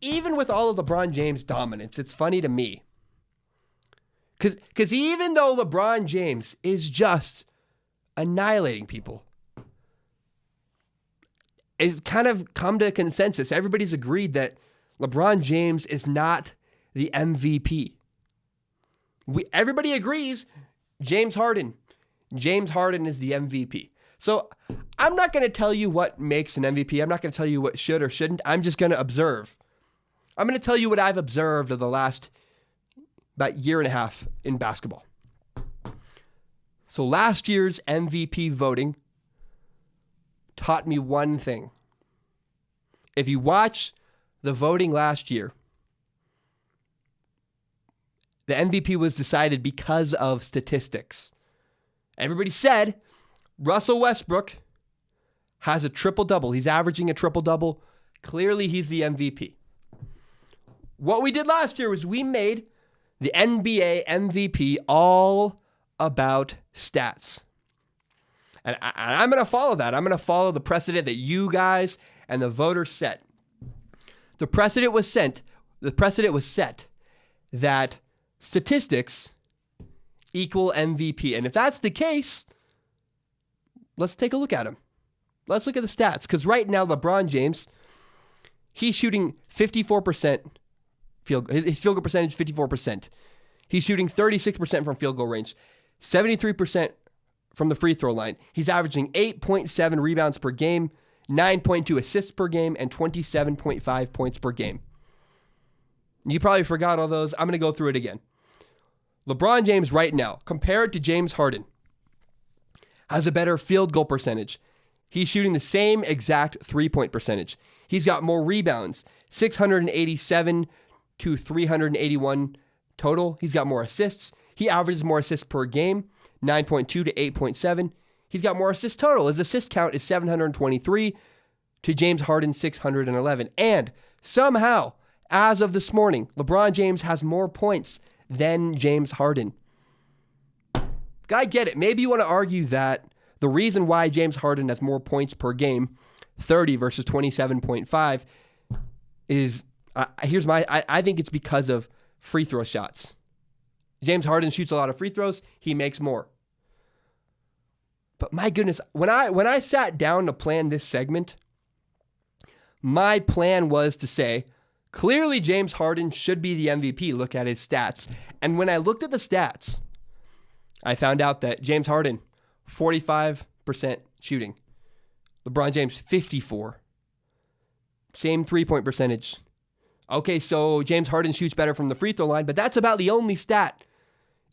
even with all of LeBron James' dominance, it's funny to me. Because even though LeBron James is just annihilating people, it's kind of come to a consensus. Everybody's agreed that LeBron James is not the MVP. Everybody agrees James Harden is the MVP. So I'm not going to tell you what makes an MVP. I'm not going to tell you what should or shouldn't. I'm just going to observe. I'm going to tell you what I've observed of the last about year and a half in basketball. So last year's MVP voting taught me one thing. If you watch the voting last year, the MVP was decided because of statistics. Everybody said Russell Westbrook has a triple-double. He's averaging a triple-double. Clearly, he's the MVP. What we did last year was we made the NBA MVP all about stats. And I'm going to follow that. I'm going to follow the precedent that you guys and the voters set. The precedent was set that statistics equal MVP. And if that's the case, let's take a look at him. Let's look at the stats. Because right now, LeBron James, he's shooting 54% his field goal percentage, 54%. He's shooting 36% from field goal range, 73% from the free throw line. He's averaging 8.7 rebounds per game, 9.2 assists per game, and 27.5 points per game. You probably forgot all those. I'm going to go through it again. LeBron James right now, compared to James Harden, has a better field goal percentage. He's shooting the same exact three-point percentage. He's got more rebounds, 687 to 381 total. He's got more assists. He averages more assists per game, 9.2 to 8.7. He's got more assists total. His assist count is 723 to James Harden's 611. And somehow, as of this morning, LeBron James has more points than James Harden. I get it. Maybe you want to argue that the reason why James Harden has more points per game, 30 versus 27.5, is, I think it's because of free throw shots. James Harden shoots a lot of free throws. He makes more. But my goodness, when I sat down to plan this segment, my plan was to say, clearly James Harden should be the MVP. Look at his stats. And when I looked at the stats, I found out that James Harden, 45% shooting. LeBron James, 54%. Same three-point percentage. Okay, so James Harden shoots better from the free throw line, but that's about the only stat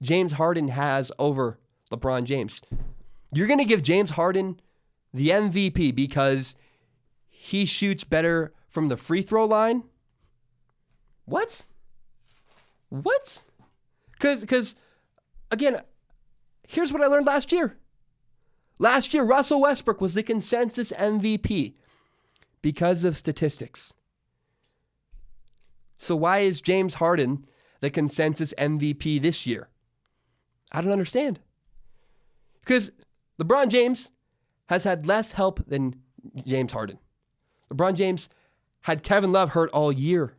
James Harden has over LeBron James. You're going to give James Harden the MVP because he shoots better from the free throw line? What? Because, again, here's what I learned last year. Last year, Russell Westbrook was the consensus MVP because of statistics. So why is James Harden the consensus MVP this year? I don't understand. Because LeBron James has had less help than James Harden. LeBron James had Kevin Love hurt all year.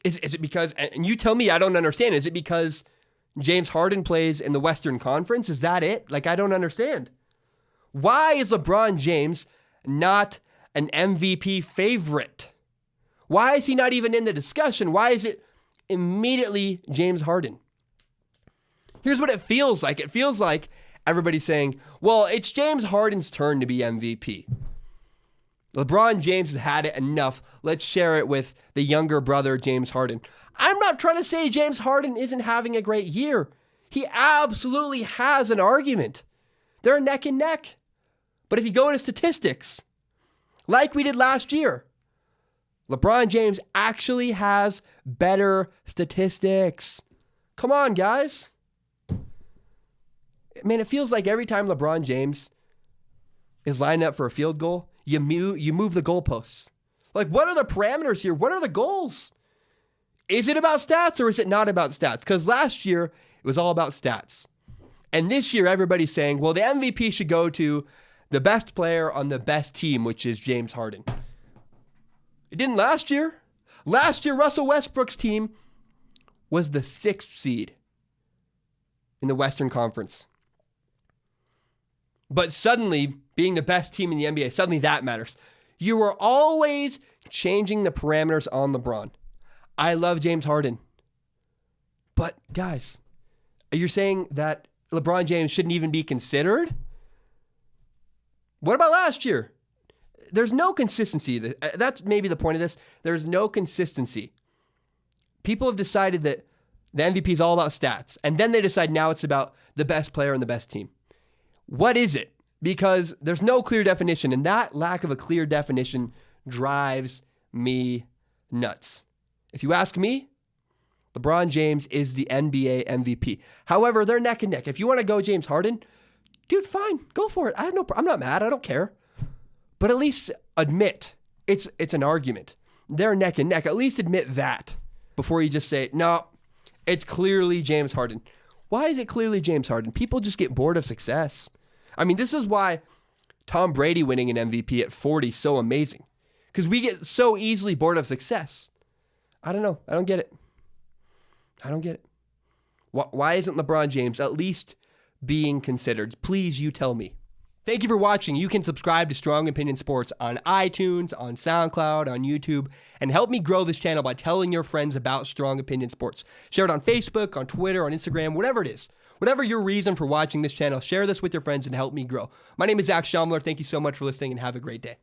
Is it because, and you tell me I don't understand, is it because James Harden plays in the Western Conference? Is that it? Like, I don't understand. Why is LeBron James not an MVP favorite? Why is he not even in the discussion? Why is it immediately James Harden? Here's what it feels like. It feels like everybody's saying, well, it's James Harden's turn to be MVP. LeBron James has had it enough. Let's share it with the younger brother, James Harden. I'm not trying to say James Harden isn't having a great year. He absolutely has an argument. They're neck and neck. But if you go into statistics, like we did last year, LeBron James actually has better statistics. Come on, guys. Man, it feels like every time LeBron James is lined up for a field goal, you move the goalposts. Like, what are the parameters here? What are the goals? Is it about stats or is it not about stats? Because last year, it was all about stats. And this year, everybody's saying, well, the MVP should go to the best player on the best team, which is James Harden. It didn't last year. Last year, Russell Westbrook's team was the 6th seed in the Western Conference. But suddenly, being the best team in the NBA, suddenly that matters. You are always changing the parameters on LeBron. I love James Harden. But guys, you're saying that LeBron James shouldn't even be considered? What about last year? There's no consistency. That's maybe the point of this. There's no consistency. People have decided that the MVP is all about stats, and then they decide now it's about the best player and the best team. What is it? Because there's no clear definition, and that lack of a clear definition drives me nuts. If you ask me, LeBron James is the NBA MVP. However, they're neck and neck. If you want to go James Harden, dude, fine, go for it. I'm not mad. I don't care. But at least admit it's an argument. They're neck and neck. At least admit that before you just say, no, it's clearly James Harden. Why is it clearly James Harden? People just get bored of success. I mean, this is why Tom Brady winning an MVP at 40 is so amazing. Because we get so easily bored of success. I don't know. I don't get it. I don't get it. Why isn't LeBron James at least being considered? Please, you tell me. Thank you for watching. You can subscribe to Strong Opinion Sports on iTunes, on SoundCloud, on YouTube, and help me grow this channel by telling your friends about Strong Opinion Sports. Share it on Facebook, on Twitter, on Instagram, whatever it is. Whatever your reason for watching this channel, share this with your friends and help me grow. My name is Zach Schaumler. Thank you so much for listening and have a great day.